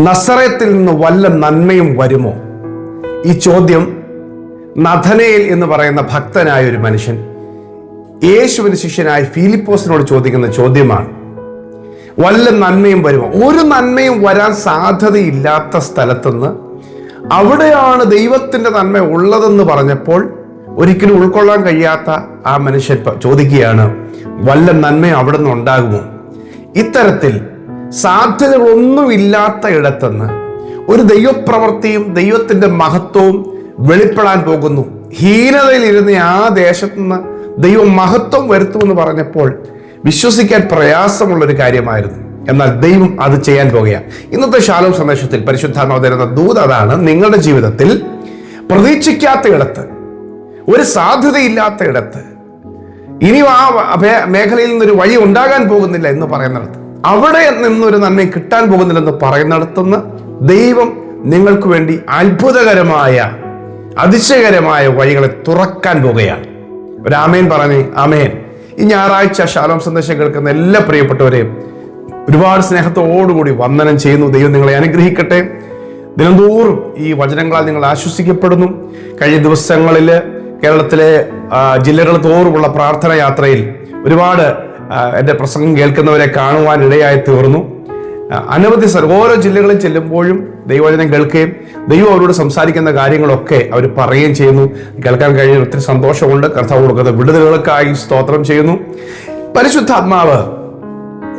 നസറേത്തിൽ നിന്ന് വല്ല നന്മയും വരുമോ? ഈ ചോദ്യം നഥനയേൽ എന്ന് പറയുന്ന ഭക്തനായ ഒരു മനുഷ്യൻ യേശുവിന്റെ ശിഷ്യനായ ഫിലിപ്പോസിനോട് ചോദിക്കുന്ന ചോദ്യമാണ്. വല്ല നന്മയും വരുമോ? ഒരു നന്മയും വരാൻ സാധ്യതയില്ലാത്ത സ്ഥലത്തുനിന്ന് അവിടെയാണ് ദൈവത്തിന്റെ നന്മ ഉള്ളതെന്ന് പറഞ്ഞപ്പോൾ ഒരിക്കലും ഉൾക്കൊള്ളാൻ കഴിയാത്ത ആ മനുഷ്യൻ ചോദിക്കുകയാണ്, വല്ല നന്മയും അവിടെ നിന്ന് ഉണ്ടാകുമോ? ഇത്തരത്തിൽ സാധ്യതകളൊന്നുമില്ലാത്ത ഇടത്തുനിന്ന് ഒരു ദൈവപ്രവൃത്തിയും ദൈവത്തിന്റെ മഹത്വവും വെളിപ്പെടാൻ പോകുന്നു. ഹീനതയിലിരുന്ന ആ ദേശത്തുനിന്ന് ദൈവം മഹത്വം വരുത്തുമെന്ന് പറഞ്ഞപ്പോൾ വിശ്വസിക്കാൻ പ്രയാസമുള്ളൊരു കാര്യമായിരുന്നു. എന്നാൽ ദൈവം അത് ചെയ്യാൻ പോകുകയാണ്. ഇന്നത്തെ ശാലോം സന്ദേശത്തിൽ പരിശുദ്ധാത്മാവ് തരുന്ന ദൂത് അതാണ്. നിങ്ങളുടെ ജീവിതത്തിൽ പ്രതീക്ഷിക്കാത്ത ഇടത്ത്, ഒരു സാധ്യതയില്ലാത്ത ഇടത്ത്, ഇനിയും ആ മേഖലയിൽ നിന്നൊരു വഴി ഉണ്ടാകാൻ പോകുന്നില്ല എന്ന് പറയുന്നിടത്ത്, അവിടെ നിന്നൊരു നന്മ കിട്ടാൻ പോകുന്നില്ലെന്ന് പറയുന്നിടത്തുനിന്ന് ദൈവം നിങ്ങൾക്ക് വേണ്ടി അത്ഭുതകരമായ അതിശയകരമായ വഴികളെ തുറക്കാൻ പോകുകയാണ്. ഒരു ആമേൻ പറഞ്ഞേ. ആമേൻ. ഈ ഞായറാഴ്ച ശാലോം സന്ദേശം കേൾക്കുന്ന എല്ലാ പ്രിയപ്പെട്ടവരെയും ഒരുപാട് സ്നേഹത്തോടുകൂടി വന്ദനം ചെയ്യുന്നു. ദൈവം നിങ്ങളെ അനുഗ്രഹിക്കട്ടെ. ദിനംതോറും ഈ വചനങ്ങളാൽ നിങ്ങൾ ആശ്വസിക്കപ്പെടുന്നു. കഴിഞ്ഞ ദിവസങ്ങളിൽ കേരളത്തിലെ ജില്ലകൾ തോറുമുള്ള പ്രാർത്ഥന യാത്രയിൽ ഒരുപാട് എൻ്റെ പ്രസംഗം കേൾക്കുന്നവരെ കാണുവാൻ ഇടയായി തീർന്നു. അനവധി ഓരോ ജില്ലകളിൽ ചെല്ലുമ്പോഴും ദൈവവചനം കേൾക്കുകയും ദൈവം അവരോട് സംസാരിക്കുന്ന കാര്യങ്ങളൊക്കെ അവർ പറയുകയും ചെയ്യുന്നു. കേൾക്കാൻ കഴിഞ്ഞ ഒത്തിരി സന്തോഷമുണ്ട്. കർത്താവ് കൊടുക്കുന്ന വിടുതലുകൾക്കായി സ്തോത്രം ചെയ്യുന്നു. പരിശുദ്ധാത്മാവ്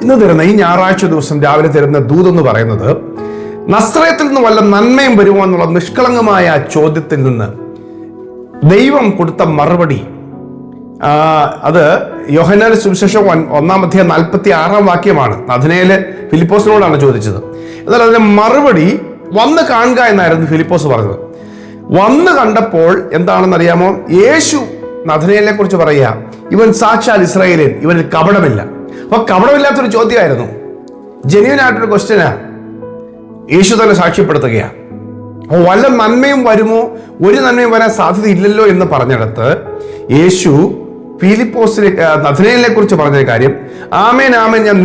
ഇന്ന് തരുന്ന ഈ ഞായറാഴ്ച ദിവസം രാവിലെ തരുന്ന ദൂതെന്ന് പറയുന്നത്, നസ്രയത്തിൽ നിന്ന് വല്ല നന്മയും വരുമോ എന്നുള്ള നിഷ്കളങ്കമായ ആ ചോദ്യത്തിൽ നിന്ന് ദൈവം കൊടുത്ത മറുപടി, അത് യോഹന്നാന്റെ സുവിശേഷം 1:46 നഥനയേൽ ഫിലിപ്പോസിനോടാണ് ചോദിച്ചത്. എന്നാൽ അതിന്റെ മറുപടി വന്ന് കാണുക എന്നായിരുന്നു ഫിലിപ്പോസ് പറഞ്ഞത്. വന്ന് കണ്ടപ്പോൾ എന്താണെന്ന് അറിയാമോ? യേശു നഥനയേലിനെ കുറിച്ച് പറയുക, ഇവൻ സാക്ഷാൽ ഇസ്രായേലിൻ, ഇവനിൽ കപടമില്ല. അപ്പൊ കപടമില്ലാത്തൊരു ചോദ്യമായിരുന്നു, ജെന്യുവൻ ആയിട്ടൊരു ക്വസ്റ്റ്യനാ. യേശു തന്നെ സാക്ഷ്യപ്പെടുത്തുകയാണ്. അപ്പോൾ വല്ല നന്മയും വരുമോ? ഒരു നന്മയും വരാൻ സാധ്യതയില്ലല്ലോ എന്ന് പറഞ്ഞിടത്ത് യേശു ഫിലിപ്പോസിനെ നഥനയേലിനെ കുറിച്ച് പറഞ്ഞ കാര്യം, ആമേൻ ആമേൻ ഞാൻ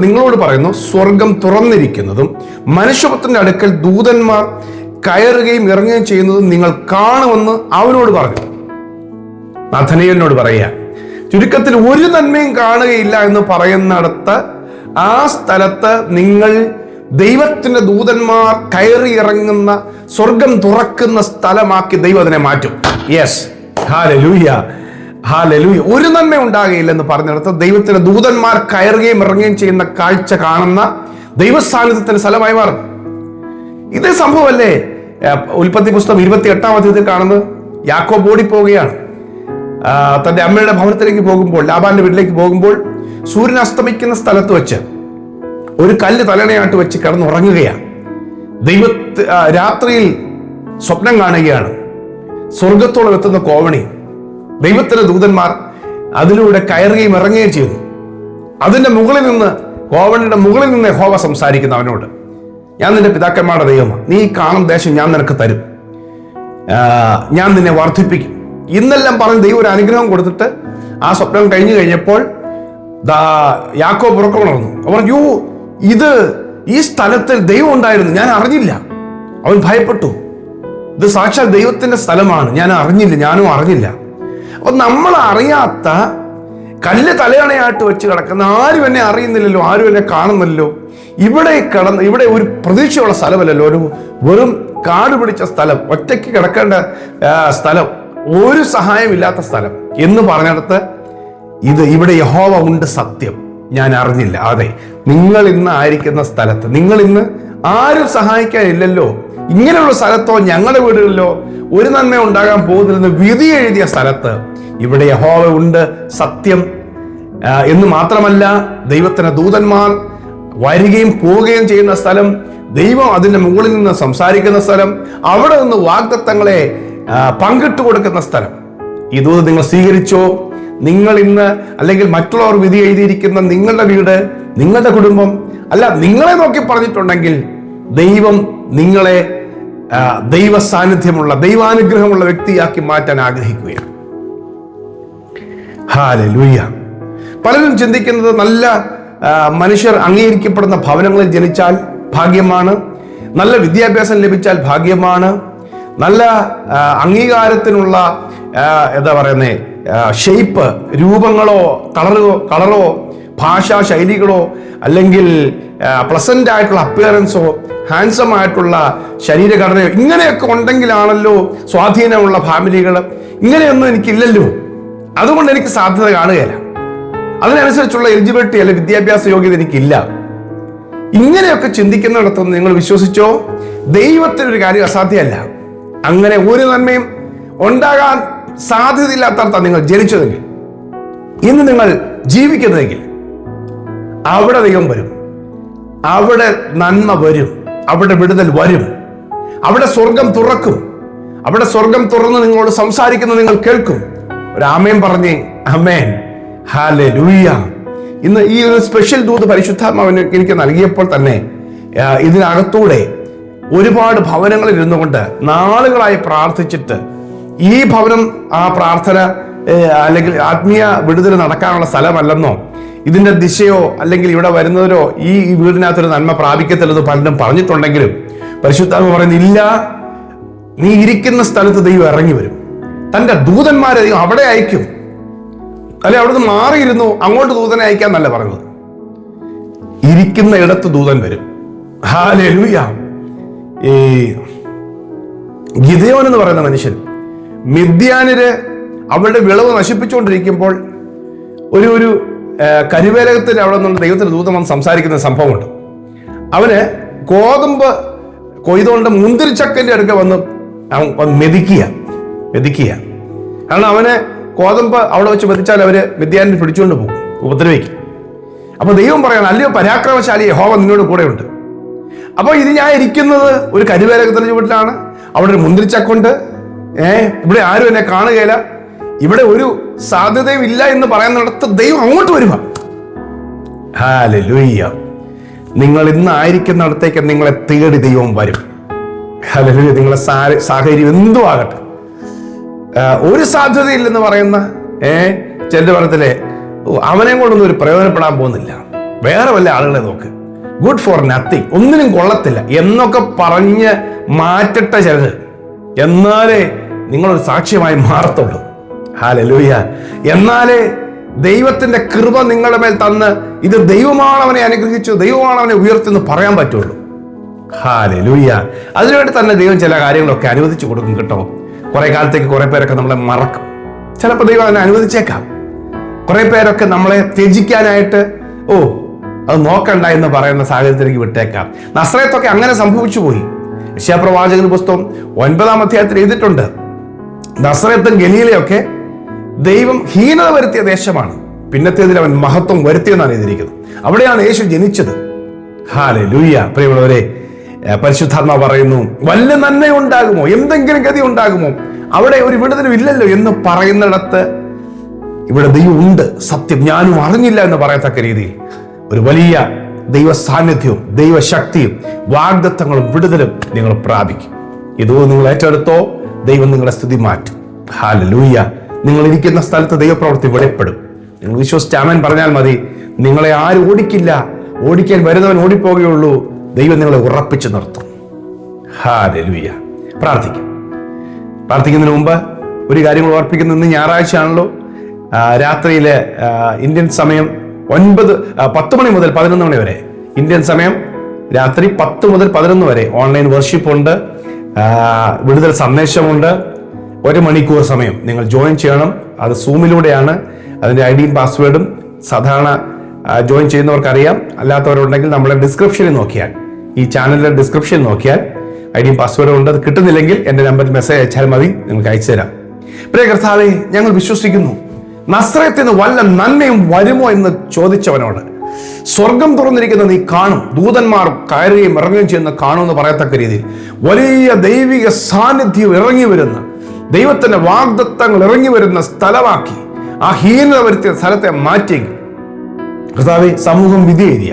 നിങ്ങളോട് പറയുന്നു, സ്വർഗം തുറന്നിരിക്കുന്നതും മനുഷ്യപുത്രന്റെ അടുക്കൽ ദൂതന്മാർ കയറുകയും ഇറങ്ങുകയും ചെയ്യുന്നതും നിങ്ങൾ കാണുമെന്ന് അവനോട് പറഞ്ഞു. നഥനയേലിനോട് പറയുക. ചുരുക്കത്തിൽ ഒരു നന്മയും കാണുകയില്ല എന്ന് പറയുന്നിടത്ത് ആ സ്ഥലത്ത് നിങ്ങൾ ദൈവത്തിന്റെ ദൂതന്മാർ കയറി ഇറങ്ങുന്ന, സ്വർഗം തുറക്കുന്ന സ്ഥലമാക്കി ദൈവം അതിനെ മാറ്റും. Yes, hallelujah, hallelujah. ഒരു നന്മ ഉണ്ടാകുകയില്ലെന്ന് പറഞ്ഞിടത്ത് ദൈവത്തിന്റെ ദൂതന്മാർ കയറുകയും ഇറങ്ങുകയും ചെയ്യുന്ന കാഴ്ച കാണുന്ന ദൈവസാന്നിധ്യത്തിന്റെ സ്ഥലമായി മാറും. ഇതേ സംഭവമല്ലേ ഉൽപ്പത്തി പുസ്തകം 28 കാണുന്നത്? യാക്കോബ് ഓടിപ്പോവുകയാണ്. തന്റെ അമ്മയുടെ ഭവനത്തിലേക്ക് പോകുമ്പോൾ, ലാബാന്റെ വീട്ടിലേക്ക് പോകുമ്പോൾ, സൂര്യൻ അസ്തമിക്കുന്ന സ്ഥലത്ത് വെച്ച് ഒരു കല്ല് തലണയായിട്ട് വെച്ച് കിടന്നുറങ്ങുകയാണ്. രാത്രിയിൽ സ്വപ്നം കാണുകയാണ്. സ്വർഗത്തോളം എത്തുന്ന കോവണി, ദൈവത്തിന്റെ ദൂതന്മാർ അതിലൂടെ കയറുകയും ഇറങ്ങുകയും ചെയ്യുന്നു. അതിന്റെ മുകളിൽ നിന്ന്, കോവണിയുടെ മുകളിൽ നിന്ന് യഹോവ സംസാരിക്കുന്നു അവനോട്, ഞാൻ നിന്റെ പിതാക്കന്മാരുടെ ദൈവമാണ്, നീ കാണുന്ന ദേശം ഞാൻ നിനക്ക് തരും, ഞാൻ നിന്നെ വർദ്ധിപ്പിക്കും. ഇന്നെല്ലാം പറഞ്ഞ് ദൈവം ഒരു അനുഗ്രഹം കൊടുത്തിട്ട് ആ സ്വപ്നം കഴിഞ്ഞപ്പോൾ യാക്കോബ് ഉറക്കമുണർന്നു. അവൻ പറഞ്ഞു, ഈ സ്ഥലത്തിൽ ദൈവം ഉണ്ടായിരുന്നു, ഞാൻ അറിഞ്ഞില്ല. അവൻ ഭയപ്പെട്ടു. ഇത് സാക്ഷാൽ ദൈവത്തിന്റെ സ്ഥലമാണ്, ഞാനും അറിഞ്ഞില്ല. അപ്പൊ നമ്മൾ അറിയാത്ത കല്ല് തലയണയായിട്ട് വെച്ച് കിടക്കുന്ന, ആരും എന്നെ അറിയുന്നില്ലല്ലോ, ആരും എന്നെ കാണുന്നില്ലല്ലോ, ഇവിടെ ഒരു പ്രതീക്ഷയുള്ള സ്ഥലമല്ലല്ലോ, ഒരു വെറും കാട് പിടിച്ച സ്ഥലം, ഒറ്റയ്ക്ക് കിടക്കേണ്ട സ്ഥലം, ഒരു സഹായമില്ലാത്ത സ്ഥലം എന്ന് പറഞ്ഞിടത്ത് ഇവിടെ യഹോവ ഉണ്ട്, സത്യം, ഞാൻ അറിഞ്ഞില്ല. അതെ, നിങ്ങൾ ഇന്ന് ആയിരിക്കുന്ന സ്ഥലത്ത്, നിങ്ങൾ ഇന്ന് ആരും സഹായിക്കാനില്ലല്ലോ, ഇങ്ങനെയുള്ള സ്ഥലത്തോ ഞങ്ങളുടെ വീടുകളിലോ ഒരു നന്മ ഉണ്ടാകാൻ പോകുന്നില്ലെന്ന് വിധി എഴുതിയ സ്ഥലത്ത് ഇവിടെ യഹോവ ഉണ്ട്, സത്യം എന്ന് മാത്രമല്ല, ദൈവത്തിന്റെ ദൂതന്മാർ വരികയും പോവുകയും ചെയ്യുന്ന സ്ഥലം, ദൈവം അതിന്റെ മുകളിൽ നിന്ന് സംസാരിക്കുന്ന സ്ഥലം, അവിടെ നിന്ന് വാഗ്ദത്തങ്ങളെ പങ്കിട്ടു കൊടുക്കുന്ന സ്ഥലം. ഇത് നിങ്ങൾ സ്വീകരിച്ചോ? നിങ്ങൾ ഇന്ന്, അല്ലെങ്കിൽ മറ്റുള്ളവർ വിധി എഴുതിയിരിക്കുന്ന നിങ്ങളുടെ വീട്, നിങ്ങളുടെ കുടുംബം അല്ല, നിങ്ങളെ നോക്കി പറഞ്ഞിട്ടുണ്ടെങ്കിൽ ദൈവം നിങ്ങളെ ദൈവ സാന്നിധ്യമുള്ള, ദൈവാനുഗ്രഹമുള്ള വ്യക്തിയാക്കി മാറ്റാൻ ആഗ്രഹിക്കുകയാണ്. ഹല്ലേലൂയ. പലരും ചിന്തിക്കുന്നത്, നല്ല മനുഷ്യർ അംഗീകരിക്കപ്പെടുന്ന ഭവനങ്ങളിൽ ജനിച്ചാൽ ഭാഗ്യമാണ്. നല്ല വിദ്യാഭ്യാസം ലഭിച്ചാൽ ഭാഗ്യമാണ്. നല്ല അംഗീകാരത്തിനുള്ള എന്താ പറയുന്നേ ഷേപ്പ്, രൂപങ്ങളോ കളറോ ഭാഷാ ശൈലികളോ അല്ലെങ്കിൽ പ്ലസന്റ് ആയിട്ടുള്ള അപ്പിയറൻസോ ഹാൻസം ആയിട്ടുള്ള ശരീരഘടനയോ ഇങ്ങനെയൊക്കെ ഉണ്ടെങ്കിലാണല്ലോ സ്വാധീനമുള്ള ഫാമിലികൾ. ഇങ്ങനെയൊന്നും എനിക്കില്ലല്ലോ, അതുകൊണ്ട് എനിക്ക് സാധ്യത കാണുകയില്ല, അതിനനുസരിച്ചുള്ള എലിജിബിലിറ്റി അല്ലെ വിദ്യാഭ്യാസ യോഗ്യത എനിക്കില്ല. ഇങ്ങനെയൊക്കെ ചിന്തിക്കുന്നിടത്തൊന്നും നിങ്ങൾ വിശ്വസിച്ചോ, ദൈവത്തിനൊരു കാര്യം അസാധ്യമല്ല. അങ്ങനെ ഒരു നന്മയും ഉണ്ടാകാൻ സാധ്യതയില്ലാത്തടത്താണ് നിങ്ങൾ ജനിച്ചതെങ്കിൽ, ഇന്ന് നിങ്ങൾ ജീവിക്കുന്നതെങ്കിൽ അവിടെ ദൈവം വരും, അവിടെ നന്മ വരും, അവിടെ വിടുതൽ വരും, അവിടെ സ്വർഗം തുറക്കും. അവിടെ സ്വർഗം തുറന്ന് നിങ്ങളോട് സംസാരിക്കുന്നത് നിങ്ങൾ കേൾക്കും. ഒരു ആമേൻ പറഞ്ഞേ, ആമേൻ, ഹല്ലേലൂയ. ഇന്ന് ഈ ഒരു സ്പെഷ്യൽ ദൂത് പരിശുദ്ധാത്മാവിന് എനിക്ക് നൽകിയപ്പോൾ തന്നെ ഇതിനകത്തൂടെ ഒരുപാട് ഭവനങ്ങളിൽ ഇരുന്നുകൊണ്ട് നാളുകളായി പ്രാർത്ഥിച്ചിട്ട് ഈ ഭവനം ആ പ്രാർത്ഥന അല്ലെങ്കിൽ ആത്മീയ വിടുതൽ നടക്കാനുള്ള സ്ഥലമല്ലെന്നോ, ഇതിന്റെ ദിശയോ അല്ലെങ്കിൽ ഇവിടെ വരുന്നവരോ ഈ വീടിനകത്തൊരു നന്മ പ്രാപിക്കത്തില്ലെന്ന് പലരും പറഞ്ഞിട്ടുണ്ടെങ്കിലും പരിശുദ്ധാത്മ പറയുന്നില്ല, നീ ഇരിക്കുന്ന സ്ഥലത്ത് ദൈവം ഇറങ്ങി വരും. തന്റെ ദൂതന്മാരെ ദൈവം അവിടെ അയക്കും. അല്ലെ, അവിടുന്ന് മാറിയിരുന്നു അങ്ങോട്ട് ദൂതനെ അയക്കാന്നല്ല പറഞ്ഞത്, ഇരിക്കുന്ന ഇടത്ത് ദൂതൻ വരും. ഹല്ലേലൂയ. ഈ ഗിദെയോൻ എന്ന് പറയുന്ന മനുഷ്യൻ മിദ്യാന്യര് അവരുടെ വിളവ് നശിപ്പിച്ചുകൊണ്ടിരിക്കുമ്പോൾ ഒരു കരുവേലകത്തിന് അവിടെ നിന്ന് ദൈവത്തിന്റെ ദൂതൻ വന്ന് സംസാരിക്കുന്ന സംഭവമുണ്ട്. അവന് ഗോതമ്പ് കൊയ്തുകൊണ്ട് മുന്തിരിച്ചക്കന്റെ അടുക്ക വന്ന് മെതിക്കുക. കാരണം അവന് ഗോതമ്പ് അവിടെ വെച്ച് മെതിച്ചാൽ അവര് മിദ്യാന്യർ പിടിച്ചുകൊണ്ട് പോകും, ഉപദ്രവിക്കും. അപ്പൊ ദൈവം പറയണം, അല്ലയോ പരാക്രമശാലി, യഹോവ നിന്നോട് കൂടെ ഉണ്ട്. അപ്പൊ ഇത് ഞാൻ ഇരിക്കുന്നത് ഒരു കരുവേലകത്തിന്റെ ചുവട്ടിലാണ്, അവിടെ ഒരു മുന്തിരിച്ചക്കുണ്ട്, ഇവിടെ ആരും എന്നെ കാണുകയില്ല, ഇവിടെ ഒരു സാധ്യതയും ഇല്ല എന്ന് പറയുന്നിടത്ത് ദൈവം അങ്ങോട്ട് വരുക. ഹല്ലേലൂയ. നിങ്ങൾ ഇന്ന് ആയിരിക്കുന്നിടത്തേക്ക് നിങ്ങളെ തേടി ദൈവം വരും. ഹല്ലേലൂയ. നിങ്ങളെ സാഹചര്യം എന്തും ആകട്ടെ, ഒരു സാധ്യതയില്ലെന്ന് പറയുന്ന ചില പറയത്തില്ലേ, അവനെ കൊണ്ടൊന്നും ഒരു പ്രയോജനപ്പെടാൻ പോകുന്നില്ല, വേറെ വല്ല ആളുകളെ നോക്ക്, ഗുഡ് ഫോർ നത്തിങ്, ഒന്നിനും കൊള്ളത്തില്ല എന്നൊക്കെ പറഞ്ഞ് മാറ്റട്ടെ ചിലത്, എന്നാലേ നിങ്ങളൊരു സാക്ഷ്യമായി മാറത്തുള്ളൂ. ഹല്ലേലൂയ. എന്നാലേ ദൈവത്തിന്റെ കൃപ നിങ്ങളുടെ മേൽ തന്ന് ഇത് ദൈവമാണ് അവനെ അനുഗ്രഹിച്ചു, ദൈവമാണ് അവനെ ഉയർത്തിന്ന് പറയാൻ പറ്റുള്ളൂ. ഹല്ലേലൂയ. അതിനുവേണ്ടി തന്നെ ദൈവം ചില കാര്യങ്ങളൊക്കെ അനുവദിച്ചു കൊടുക്കും കേട്ടോ. കുറെ കാലത്തേക്ക് കുറെ പേരൊക്കെ നമ്മളെ മറക്കും, ചിലപ്പോൾ ദൈവം അതിനെ അനുവദിച്ചേക്കാം. കുറെ പേരൊക്കെ നമ്മളെ ത്യജിക്കാനായിട്ട് അത് നോക്കണ്ട എന്ന് പറയുന്ന സാഹചര്യത്തിലേക്ക് വിട്ടേക്കാം. നസ്രയത്തൊക്കെ അങ്ങനെ സംഭവിച്ചു പോയി. യെശയ്യാപ്രവാചകന്റെ പുസ്തകം 9-ാം അധ്യായത്തിൽ എഴുതിയിട്ടുണ്ട്, നസ്രയത്തും ഗലീലയൊക്കെ ദൈവം ഹീനത വരുത്തിയ ദേശമാണ്, പിന്നത്തേതിൽ അവൻ മഹത്വം വരുത്തിയെന്നാണ് എഴുതിയിരിക്കുന്നത്. അവിടെയാണ് യേശു ജനിച്ചത്. ഹല്ലേലൂയ. പ്രിയമുള്ളവരെ, പരിശുദ്ധാത്മാ പറയുന്നു, വല്ല നന്മ ഉണ്ടാകുമോ, എന്തെങ്കിലും ഗതി ഉണ്ടാകുമോ, അവിടെ ഒരു വിടുതലും ഇല്ലല്ലോ എന്ന് പറയുന്നിടത്ത് ഇവിടെ ദൈവം ഉണ്ട്, സത്യം ഞാനും അറിഞ്ഞില്ല എന്ന് പറയത്തക്ക രീതിയിൽ ഒരു വലിയ ദൈവ സാന്നിധ്യവും ദൈവശക്തിയും വാഗ്ദത്തങ്ങളും വിടുതലും നിങ്ങൾ പ്രാപിക്കും. ഇതോ നിങ്ങൾ ഏറ്റെടുത്തോ, ദൈവം നിങ്ങളുടെ സ്ഥിതി മാറ്റും. ഹല്ലേലൂയ. നിങ്ങൾ ഇരിക്കുന്ന സ്ഥലത്ത് ദൈവപ്രവൃത്തി വെളിപ്പെടും. നിങ്ങൾ വിശ്വസിച്ച് ആമേൻ പറഞ്ഞാൽ മതി. നിങ്ങളെ ആരും ഓടിക്കില്ല, ഓടിക്കാൻ വരുന്നവൻ ഓടിപ്പോകുകയുള്ളൂ. ദൈവം നിങ്ങളെ ഉറപ്പിച്ചു നിർത്തും. ഹല്ലേലൂയ. പ്രാർത്ഥിക്കുന്നതിന് മുമ്പ് ഒരു കാര്യം ഓർപ്പിക്കുന്നു. ഇന്ന് ഞായറാഴ്ച ആണല്ലോ. രാത്രിയിലെ ഇന്ത്യൻ സമയം 10 മണി മുതൽ 11 മണി വരെ, ഇന്ത്യൻ സമയം രാത്രി 10 മുതൽ 11 വരെ ഓൺലൈൻ വർഷിപ്പ് ഉണ്ട്, വിടുതൽ സന്ദേശമുണ്ട്. 1 മണിക്കൂർ സമയം നിങ്ങൾ ജോയിൻ ചെയ്യണം. അത് സൂമിലൂടെയാണ്. അതിന്റെ ഐഡിയും പാസ്വേഡും സാധാരണ ജോയിൻ ചെയ്യുന്നവർക്കറിയാം. അല്ലാത്തവരുണ്ടെങ്കിൽ നമ്മളെ ഡിസ്ക്രിപ്ഷനിൽ നോക്കിയാൽ, ഈ ചാനലിന്റെ ഡിസ്ക്രിപ്ഷനിൽ നോക്കിയാൽ ഐഡിയും പാസ്വേഡും ഉണ്ട്. അത് കിട്ടുന്നില്ലെങ്കിൽ എൻ്റെ നമ്പറിൽ മെസ്സേജ് അയച്ചാൽ മതി, നിങ്ങൾക്ക് അയച്ചു തരാം. പ്രിയ കർത്താവേ, ഞങ്ങൾ വിശ്വസിക്കുന്നു, നസ്രയത്തിൽ നിന്ന് വല്ല നന്മയും വരുമോ എന്ന് ചോദിച്ചവനോട് സ്വർഗം തുറന്നിരിക്കുന്ന നീ കാണും, ദൂതന്മാർ കയറുകയും ഇറങ്ങുകയും ചെയ്യുന്ന കാണുമെന്ന് പറയത്തക്ക രീതിയിൽ വലിയ ദൈവിക സാന്നിധ്യം ഇറങ്ങി വരുന്ന, ദൈവത്തിന്റെ വാഗ്ദത്തങ്ങൾ ഇറങ്ങി വരുന്ന സ്ഥലമാക്കി ആ ഹീനത വരുത്തിയ സ്ഥലത്തെ മാറ്റി കർത്താവെ, സമൂഹം വിധിയെഴുതിയ,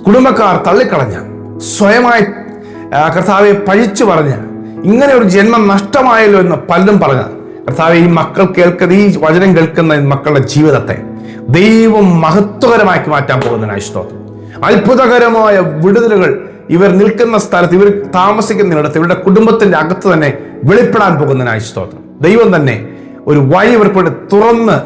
കുടുംബക്കാർ തള്ളിക്കളഞ്ഞ, സ്വയമായി കർത്താവെ പഴിച്ചു പറഞ്ഞ, ഇങ്ങനെ ഒരു ജന്മം നഷ്ടമായല്ലോ എന്ന് പലരും പറഞ്ഞ കർത്താവെ, ഈ മക്കൾ കേൾക്കുന്ന, ഈ വചനം കേൾക്കുന്ന മക്കളുടെ ജീവിതത്തെ ദൈവം മഹത്വകരമാക്കി മാറ്റാൻ പോകുന്നതിനായി സ്തോത്രം. അത്ഭുതകരമായ വിടുതലുകൾ ഇവർ നിൽക്കുന്ന സ്ഥലത്ത്, ഇവർ താമസിക്കുന്നിടത്ത്, ഇവരുടെ കുടുംബത്തിന്റെ അകത്ത് തന്നെ വെളിപ്പെടാൻ പോകുന്നതിനായി സ്തോത്രം. ദൈവം തന്നെ ഒരു വഴി ഇവർക്ക് വേണ്ടി തുറന്ന്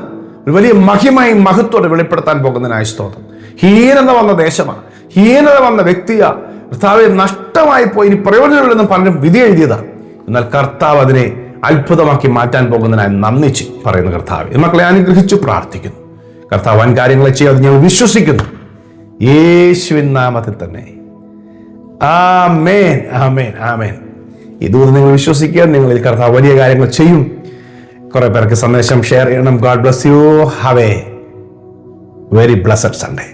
ഒരു വലിയ മഹിമയും മഹത്വത്തോടെ വെളിപ്പെടുത്താൻ പോകുന്നതിനായി സ്തോത്രം. ഹീനത വന്ന ദേശമാണ്, ഹീനത വന്ന വ്യക്തിയാ. കർത്താവെ, നഷ്ടമായി പോയി, ഇനി പ്രയോജനമില്ലെന്ന് പലരും വിധി എഴുതിയതാണ്. എന്നാൽ കർത്താവ് അതിനെ അത്ഭുതമാക്കി മാറ്റാൻ പോകുന്നതിനായി നന്ദിച്ച് പറയുന്ന കർത്താവ് മക്കളെ അനുഗ്രഹിച്ചു പ്രാർത്ഥിക്കുന്നു. കർത്താവ് വൻ കാര്യങ്ങളെ ചെയ്യാതെ ഞങ്ങൾ വിശ്വസിക്കുന്നു, യേശുവിൻ നാമത്തിൽ തന്നെ. ആമേൻ, ആമേൻ, ആമേൻ. ഈ ദൂതം നിങ്ങൾ വിശ്വസിക്കുക, നിങ്ങളിൽ കർത്താവ് വലിയ കാര്യങ്ങൾ ചെയ്യും. കുറെ പേർക്ക് സന്ദേശം ഷെയർ ചെയ്യണം. God bless you. Have A very blessed Sunday.